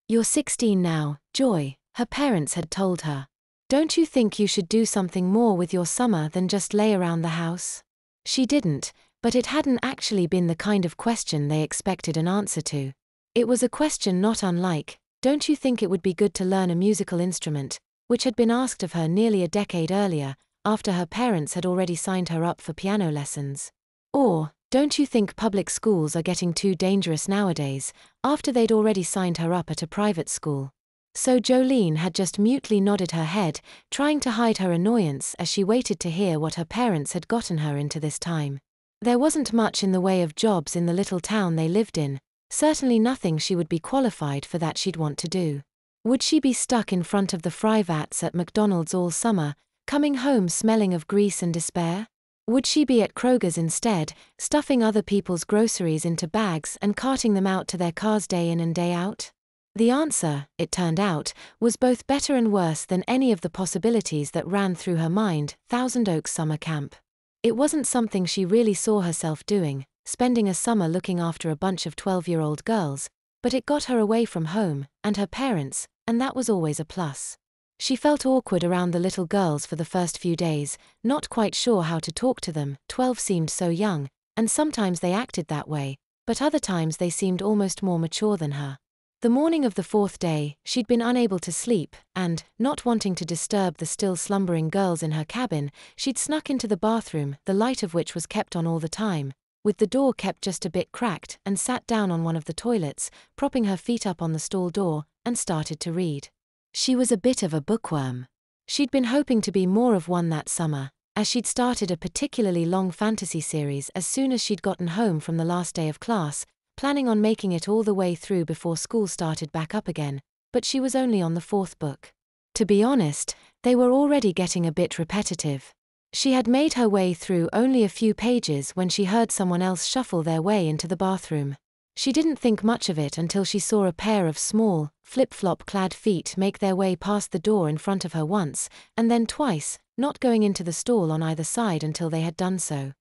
"You're 16 now, Joy," her parents had told her. "Don't you think you should do something more with your summer than just lay around the house?" She didn't, but it hadn't actually been the kind of question they expected an answer to. It was a question not unlike, "Don't you think it would be good to learn a musical instrument?" which had been asked of her nearly a decade earlier, after her parents had already signed her up for piano lessons. Or, "Don't you think public schools are getting too dangerous nowadays?" after they'd already signed her up at a private school. So Jolene had just mutely nodded her head, trying to hide her annoyance as she waited to hear what her parents had gotten her into this time. There wasn't much in the way of jobs in the little town they lived in, certainly nothing she would be qualified for that she'd want to do. Would she be stuck in front of the fry vats at McDonald's all summer, coming home smelling of grease and despair? Would she be at Kroger's instead, stuffing other people's groceries into bags and carting them out to their cars day in and day out? The answer, it turned out, was both better and worse than any of the possibilities that ran through her mind. Thousand Oaks Summer Camp. It wasn't something she really saw herself doing, spending a summer looking after a bunch of 12-year-old girls, but it got her away from home, and her parents, and that was always a plus. She felt awkward around the little girls for the first few days, not quite sure how to talk to them. 12 seemed so young, and sometimes they acted that way, but other times they seemed almost more mature than her. The morning of the fourth day, she'd been unable to sleep, and, not wanting to disturb the still slumbering girls in her cabin, she'd snuck into the bathroom, the light of which was kept on all the time, with the door kept just a bit cracked, and sat down on one of the toilets, propping her feet up on the stall door, and started to read. She was a bit of a bookworm. She'd been hoping to be more of one that summer, as she'd started a particularly long fantasy series as soon as she'd gotten home from the last day of class, planning on making it all the way through before school started back up again, but she was only on the fourth book. To be honest, they were already getting a bit repetitive. She had made her way through only a few pages when she heard someone else shuffle their way into the bathroom. She didn't think much of it until she saw a pair of small, flip-flop-clad feet make their way past the door in front of her once, and then twice, not going into the stall on either side until they had done so.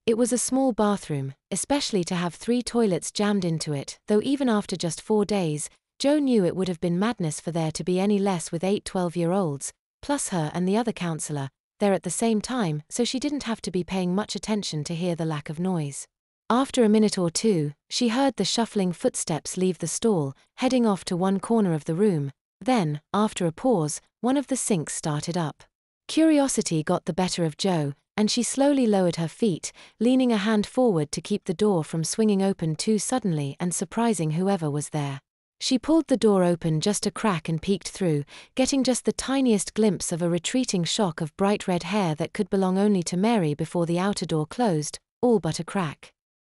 It was a small bathroom, especially to have 3 toilets jammed into it, though even after just 4 days, Jo knew it would have been madness for there to be any less with 8 12-year-olds, plus her and the other counselor, there at the same time, so she didn't have to be paying much attention to hear the lack of noise. After a minute or two, she heard the shuffling footsteps leave the stall, heading off to one corner of the room. Then, after a pause, one of the sinks started up. Curiosity got the better of Jo, and she slowly lowered her feet, leaning a hand forward to keep the door from swinging open too suddenly and surprising whoever was there. She pulled the door open just a crack and peeked through, getting just the tiniest glimpse of a retreating shock of bright red hair that could belong only to Mary before the outer door closed, all but a crack.